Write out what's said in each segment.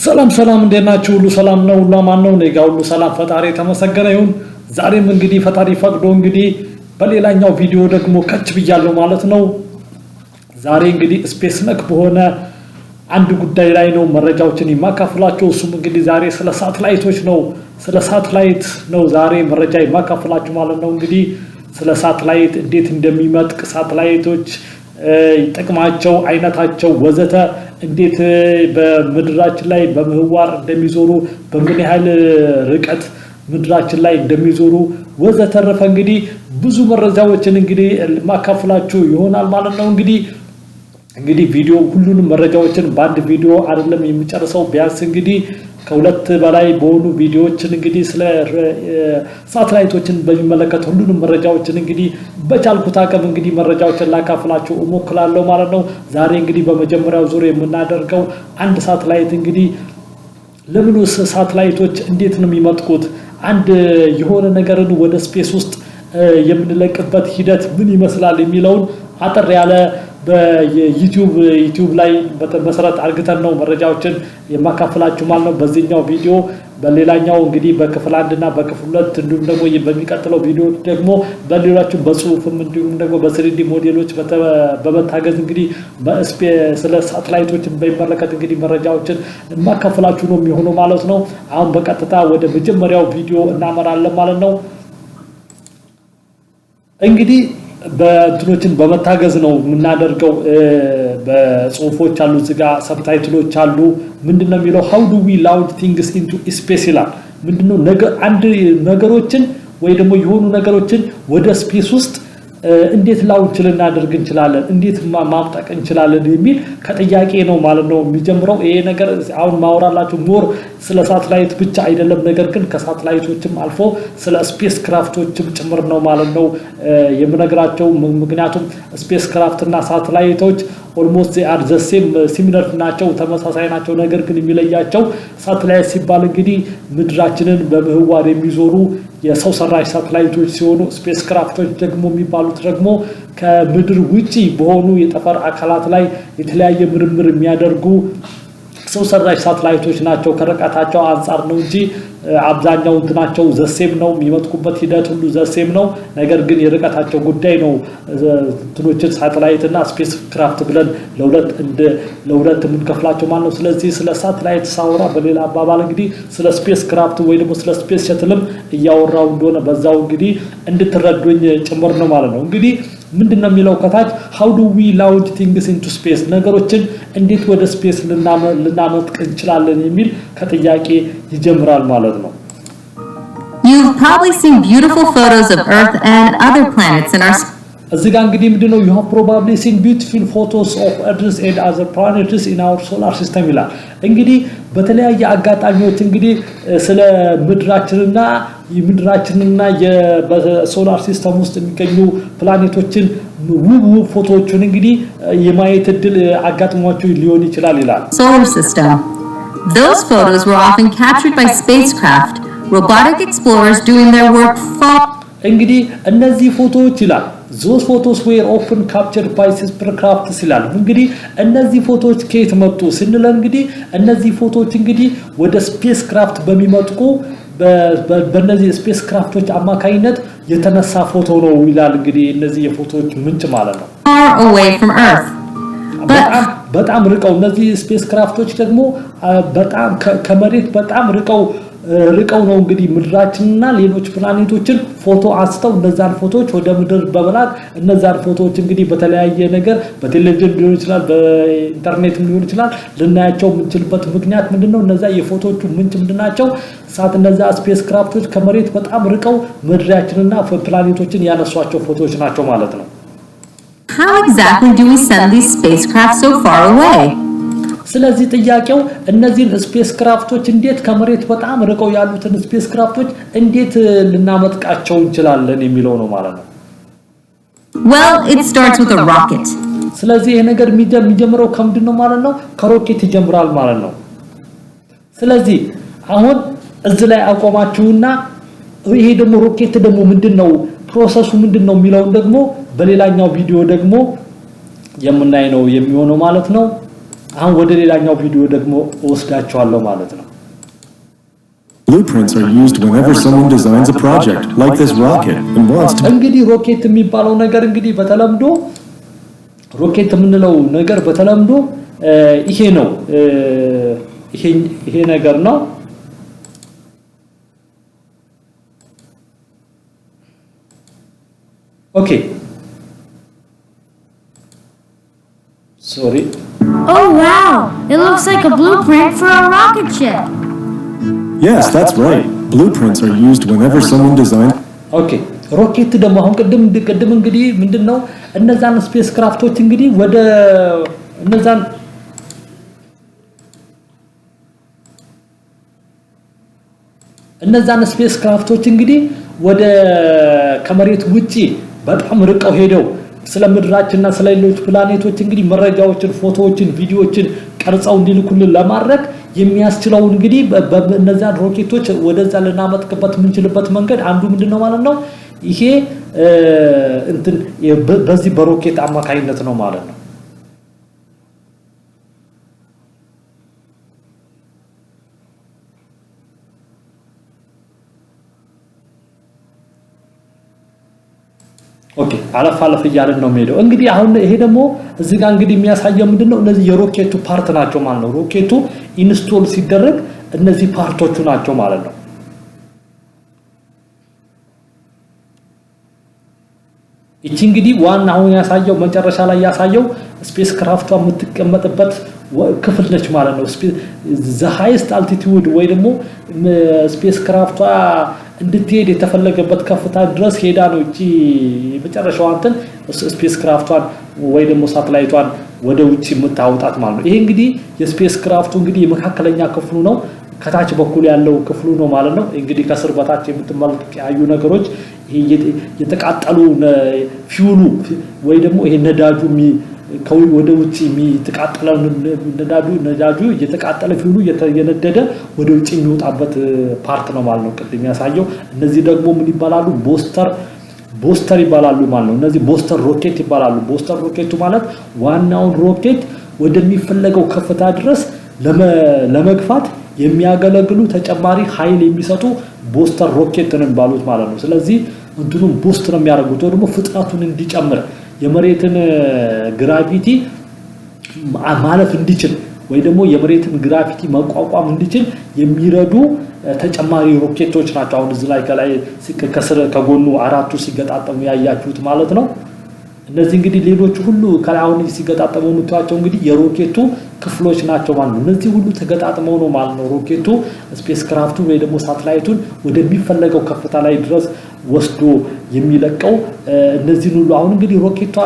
ሰላም እንደናችሁ ሁሉ ሰላም ነው ሁሉ ማን ነው ነጋ ሁሉ ሰላም ፈጣሪ ተመሰገነ ይሁን ዛሬም እንግዲህ ፈጣሪ ፈቅዶ እንግዲህ በሌላኛው ቪዲዮ ደግሞ ከች ብያለሁ ማለት ነው ዛሬ እንግዲህ ስፔስ ነክ በሆነ አንድ ጉዳይ ላይ ነው መረጃዎችን የማካፈላችሁ እሱም እንግዲህ ዛሬ ስለ ሳተላይቶች ነው ስለ ሳተላይት ነው ዛሬ መረጃ የማካፈላችሁ ማለት ነው እንግዲህ ስለ ሳተላይት እንዴት እንደሚመጥቅ ሳተላይቶች ጥቅማቸው አይነታቸው ወዘተ እንዴት በመድራችን ላይ በምህዋር እንደሚዞሩ በምን ያህል ርቀት ምድራችን ላይ እንደሚዞሩ ወዘተረፈ እንግዲህ ብዙ መረጃዎችን እንግዲህ ማካፈላችሁ ይሆናል ማለት ነው እንግዲህ ቪዲዮ ሁሉንም መረጃዎችን በአንድ ቪዲዮ አይደለም የሚጨርሰው ቢያንስ እንግዲህ ከሁለት በላይ በሆኑ ቪዲዮዎችን እንግዲህ ስለ ሳተላይቶችን በሚመለከት ሁሉንም መረጃዎችን እንግዲህ በቻልኩት አቅም እንግዲህ መረጃዎችን ላካፍላችሁ እሞክራለሁ ማለት ነው ዛሬ እንግዲህ በመጀመሪያው ዙር የምናደርገው አንድ ሳተላይት እንግዲህ ለምን ሳተላይቶች እንዴት ነው የሚመጥቁት አንድ የሆነ ነገርን ወደ ስፔስ ውስጥ የምንለቅበት ሂደት ምን ይመስላል የሚለውን አጥር ያለ በዩቲዩብ ላይ በመሰረት አርግተን ነው መረጃዎችን የማካፈላችሁ ማለት ነው በዚህኛው ቪዲዮ በሌላኛው እንግዲህ በክፍል 1 እና በክፍል 2 እንዲሁም ደግሞ በሚቀጥለው ቪዲዮ ደግሞ በሌሎችም በጽሁፍም እንዲሁም ደግሞ በ3D ሞዴሎች በመታገዝ እንግዲህ ስለ ሳተላይቶችን በሚመለከት እንግዲህ መረጃዎችን የማካፈላችሁ ነው የሚሆነው ማለት ነው አሁን በቀጥታ ወደ መጀመሪያው ቪዲዮ እናመራለን ማለት ነው እንግዲህ በእንትኖችን በመታገዝ ነው የምናደርገው በጽሁፎች አሉ እዚጋ ሰብታይትሎች አሉ ምንድነው የሚለው how do we launch things into space ይላል ምንድነው አንድ ነገሮችን ወይ ደግሞ የሆኑ ነገሮችን ወደ ስፔስ ውስጥ እንዴት ላውንች ልናደርግ እንችላለን እንዴት ማምጣቅ እንችላለን የሚል ከጥያቄ ነው ማለት ነው የሚጀምረው ይሄ ነገር አሁን ማውራላችሁ ሞር ስለ ሳተላይት ብቻ አይደለም ነገር ግን ከሳተላይቶችም አልፎ ስለ ስፔስ ክራፍቶችም ጭምር ነው ማለት ነው የምነግራቸው ምክንያቱም ስፔስ ክራፍት እና ሳተላይቶች almost they are the same similar ናቸው ተመሳሳይ ናቸው ነገር ግን የሚለያቸው ሳተላይት ሲባል እንግዲህ ምድራችንን በምህዋር የሚዞሩ የሰው ሰራሽ ሳተላይቶች ሲሆኑ ስፔስ ክራፍቶች ደግሞ የሚባሉት ደግሞ ከምድር ውጪ በሆኑ የጠፈር አካላት ላይ የተለያየ ምርምር የሚያደርጉ ሰው ሰራሽ ሳተላይቶች ናቸው ከርቀታቸው አንፃር ነው እንጂ አብዛኛው እንትናቸው ዘሴም ነው የሚመጥቁበት ሂደት ሁሉ ዘሴም ነው ነገር ግን የርቀታቸው ጉዳይ ነው እንትኖችን ሳተላይት እና ስፔስ ክራፍት ብለን ለሁለት የምንከፍላቸው ማለት ነው ስለዚህ ስለ ሳተላይት ሳወራ በሌላ አባባል እንግዲህ ስለ ስፔስ ክራፍት ወይ ደግሞ ስለ ስፔስ ሸትልም እያወራው እንደሆነ በዛው እንግዲህ እንድትረዱኝ ጭምር ነው ማለት ነው እንግዲህ ምንድነው የሚለው ከታች how do we launch things into space ነገሮችን እንዴት ወደ ስፔስ ልናመጥቅ እንችላለን የሚል ከጥያቄ ይጀምራል ማለት ነው You've probably seen beautiful photos of Earth and other planets in our እዚህ ጋር እንግዲህ ምንድነው you have probably seen beautiful photos of Earth and other planets in our solar system ይላል እንግዲህ በተለያየ አጋጣሚዎች እንግዲህ ስለ ምድራችንና የሶላር ሲስተም ውስጥ የሚገኙ ፕላኔቶችን ውብ ፎቶዎችን እንግዲህ የማየት እድል አጋጥሟቸው ሊሆን ይችላል ይላል solar system those photos were often captured by spacecraft robotic explorers doing their work እንግዲህ እነዚህ ፎቶዎች ይላል those photos were often captured by spacecraft ይላል እንግዲህ እነዚህ ፎቶዎች ከየት መጡ ስንል እንግዲህ እነዚህ ፎቶዎች እንግዲህ ወደ ስፔስ ክራፍት በሚመጥቁ በእነዚህ ስፔስ ክራፍቶች አማካይነት የተነሳ ፎቶ ነው ይላል እንግዲህ እነዚህ የፎቶዎች ምንጭ ማለት ነው far away from Earth በጣም ርቀው እነዚህ ስፔስ ክራፍቶች ደግሞ በጣም ከመሬት በጣም ርቀው ነው እንግዲህ ምድራችንና ሌሎች ፕላኔቶችን ፎቶ አንስተው እነዛን ፎቶዎች ወደ ምድር በመላክ እነዛን ፎቶዎች እንግዲህ በተለያየ ነገር በቴሌቪዥን ሊሆን ይችላል በኢንተርኔት ሊሆን ይችላል ልናያቸው የምንችልበት ምክንያት ምንድነው እነዛ የፎቶዎቹ ምንጭ ምንድናቸው እነዛ ስፔስ ክራፍቶች ከመሬት በጣም ርቀው ምድራችንና ፕላኔቶችን ያነሷቸው ፎቶዎች ናቸው ማለት ነው How exactly do we send these spacecraft so far away ስለዚህ ጥያቄው እነዚህን ስፔስ ክራፍቶች እንዴት ከመሬት በጣም ርቀው ያሉትን ስፔስ ክራፍቶች እንዴት ልናመጥቃቸው እንችላለን የሚለው ነው ማለት ነው Well it starts with a rocket ስለዚህ ይሄ ነገር የሚጀምረው ከምንድነው ማለት ነው ከሮኬት ይጀምራል ማለት ነው ስለዚህ አሁን እዚህ ላይ አቆማችሁና ይሄ ደግሞ ሮኬት ደግሞ ምንድነው ፕሮሰሱ ምንድነው የሚለው ደግሞ በሌላኛው ቪዲዮ ደግሞ የምናይ ነው የሚሆነው ማለት ነው አሁን ወደ ሌላኛው ቪዲዮ ደግሞ ወስዳቸዋለሁ ማለት ነው Blueprints are used whenever someone designs a project like this rocket and wants to እንግዲህ ሮኬት የሚባለው ነገር እንግዲህ በተለምዶ ሮኬት የምንለው ነገር በተለምዶ ይሄ ነው ይሄ ነገር ነው ኦኬ sorry Oh wow! It looks like a blueprint for a rocket ship. Yes, that's right. Blueprints are used whenever someone designs Okay. ሮኬት ደግሞ አሁን ቅድም እንግዲህ ምንድነው እነዛን ስፔስ ክራፍቶች እንግዲህ ወደ እነዛን ስፔስ ክራፍቶች እንግዲህ ወደ ከመሬት ውጪ በጣም ርቀው ሄደው ስለምድራችንና ስለሌሎች ፕላኔቶች እንግዲህ መረጃዎችን ፎቶዎችን ቪዲዮዎችን ቀርጸው እንዲልኩልን ለማድረግ የሚያስችለው እንግዲህ በእነዛ ሮኬቶች ወደዛ ለናመጥቅበት ምንችልበት መንገድ አንዱ ምንድነው ማለት ነው ይሄ እንትን በዚህ በሮኬት አማካይነት ነው ማለት ነው ኦኬ አለፍ ይያለን ነው የሚሄደው እንግዲህ አሁን ይሄ ደግሞ እዚህ ጋር እንግዲህ የሚያሳየው ምንድነው እነዚህ የሮኬቱ ፓርት ናቸው ማለት ነው ሮኬቱ ኢንስቶል ሲደረግ እነዚህ ፓርቶቹ ናቸው ማለት ነው እቺ እንግዲህ ዋናው ያሳየው መጨረሻ ላይ ያሳየው ስፔስ ክራፍቷ የምትቀመጥበት ክፍል ነች ማለት ነው the highest altitude ወይ ደግሞ ስፔስ ክራፍቷ እንድትሄድ የተፈለገበት ከፍታ ድረስ ሄዳ ነው እቺ የመጨረሻው አንተን ስፔስ ክራፍቷን ወይ ደግሞ ሳተላይቷን ወደ ውጪ የምታወጣት ማለት ነው ይሄ እንግዲህ የስፔስ ክራፍቱ እንግዲህ የመካከለኛ ክፍሉ ነው ከታች በኩል ያለው ክፍሉ ነው ማለት ነው እንግዲህ ከስር በታች የምትመለከቱ ነገሮች የተቃጠሉ ፊውሉ ወይ ደግሞ ይሄ ነዳጁ ወደ ውጪ የሚተቃጠለው ነዳጁ እየተቃጠለ ፊውሉ እየነደደ ወደ ውጪ የሚወጣበት ፓርት ነው ማለት ነው ቅድም ያሳየው እነዚህ ደግሞ ምን ይባላሉ ቦስተር ይባላሉ ማለት ነው እነዚህ ቦስተር ሮኬት ይባላሉ ቦስተር ሮኬቱ ማለት ዋናውን ሮኬት ወደሚፈለገው ከፍታ ድረስ ለመግፋት የሚያገለግሉ ተጨማሪ ኃይል የሚሰጡ ቦስተር ሮኬት ነው የሚባሉት ማለት ነው ስለዚህ እንትኑን ቦስት ነው የሚያደርጉት ወይ ደግሞ ፍጥነቱን እንዲጨምር የመሬትን ግራቪቲ ማለፍ እንዲችል ወይ ደግሞ የመሬትን ግራቪቲ መቋቋም እንዲችል የሚረዱ ተጨማሪ ሮኬቶች ናቸው አሁን እዚህ ላይ ከላይ ከስር ከጎኑ አራቱ ሲገጣጠሙ ያያችሁት ማለት ነው እነዚህ እንግዲህ ሌሎች ሁሉ ከላውን ሲገጣጠሙ ምታቸው እንግዲህ የሮኬቱ ክፍሎች ናቸው ማለት ነው እነዚህ ሁሉ ተገጣጥመው ነው ማለት ነው ሮኬቱ ስፔስ ክራፍቱ ወይ ደግሞ ሳተላይቱን ወደሚፈለገው ከፍታ ላይ ድረስ ወስዶ የሚለቀው እነዚህ ሁሉ አሁን እንግዲህ ሮኬቷ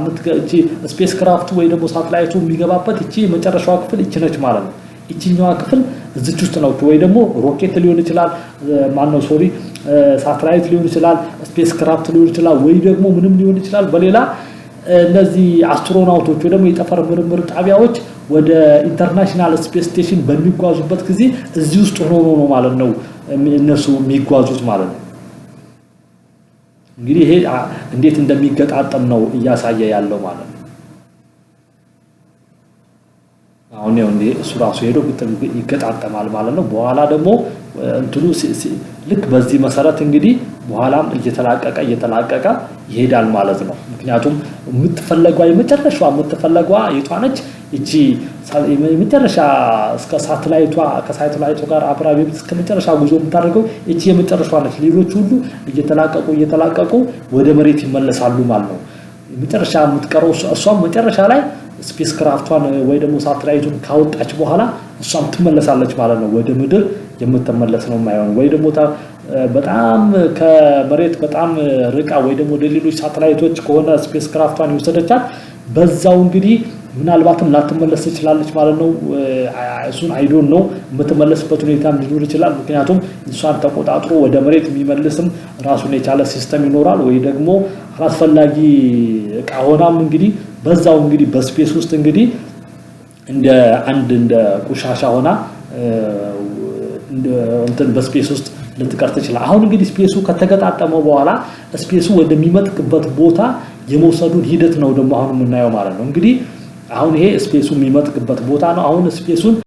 ምትገጪ ስፔስ ክራፍቱ ወይ ደግሞ ሳተላይቱ የሚገባበት እቺ መጨረሻዋ ክፍል እቺ ነች ማለት ነው እቺኛዋ ክፍል እዚች ውስጥ ነው ወይ ደግሞ ሮኬት ሊሆን ይችላል ማነው ሶሪ ሳተላይት ሊሆን ይችላል ስፔስ ክራፍት ሊሆን ይችላል ወይ ደግሞ ምንም ሊሆን ይችላል በሌላ እነዚህ አስትሮናውቶች ወይ ደግሞ የጠፈር ምርምር ጣቢያዎች ወደ ኢንተርናሽናል ስፔስ ስቴሽን በሚጓዙበት ጊዜ እዚህ ውስጥ ሆኖ ነው ማለት ነው እነሱ የሚጓዙት ማለት ነው እንግዲህ ይሄ እንዴት እንደሚገጣጠም ነው እያሳየ ያለው ማለት ነው አሁን ነው እንዴ እሱ ራሱ ሄዶ ይገጣጠማል ማለት ነው በኋላ ደግሞ እንትኑ ልክ በዚህ መሰረት እንግዲህ በኋላም እየተላቀቀ ይሄዳል ማለት ነው ምክንያቱም የምትፈልገው የምትፈልገው የቷነች እቺ የመጨረሻ እስከ ሳተላይቷ ጋር አብራቢ እስከ መጨረሻ ጉዞ የምታደርገው እቺ የመጨረሻዋ ነች ሌሎች ሁሉ እየተላቀቁ ወደ መሬት ይመለሳሉ ማለት ነው የመጨረሻ የምትቀረው እሷም መጨረሻ ላይ ስፔስ ክራፍቷን ወይ ደግሞ ሳተላይቱን ካወጣች በኋላ እሷም ትመለሳለች ማለት ነው ወደ ምድር የምትመለስ ነው ማይሆን ወይ ደግሞ በጣም ከመሬት በጣም ርቃ ወይ ደግሞ ሌሎች ሳተላይቶች ከሆነ ስፔስ ክራፍቷን ይወሰደቻት በዛው እንግዲህ ምናልባትም ላትመለስ ትችላለች ማለት ነው እሱን አይ ዶንት ኖ የምትመለስበት ሁኔታ ሊኖር ይችላል ምክንያቱም እሷን ተቆጣጥሮ ወደ መሬት የሚመልስም ራሱን የቻለ ሲስተም ይኖራል ወይ ደግሞ አስፈላጊ ቃሆናም እንግዲህ በዛው እንግዲህ በስፔስ ውስጥ እንግዲህ እንደ ቁሻሻ ሆና እንትን በስፔስ ውስጥ ልትቀር ትችላል አሁን እንግዲህ ስፔሱ ከተገጣጠመው በኋላ ስፔሱ ወደሚመጥቅበት ቦታ የመውሰዱን ሂደት ነው ደግሞ አሁን የምናየው ማለት ነው እንግዲህ አሁን ይሄ ስፔሱ የሚመጥቅበት ቦታ ነው አሁን ስፔሱን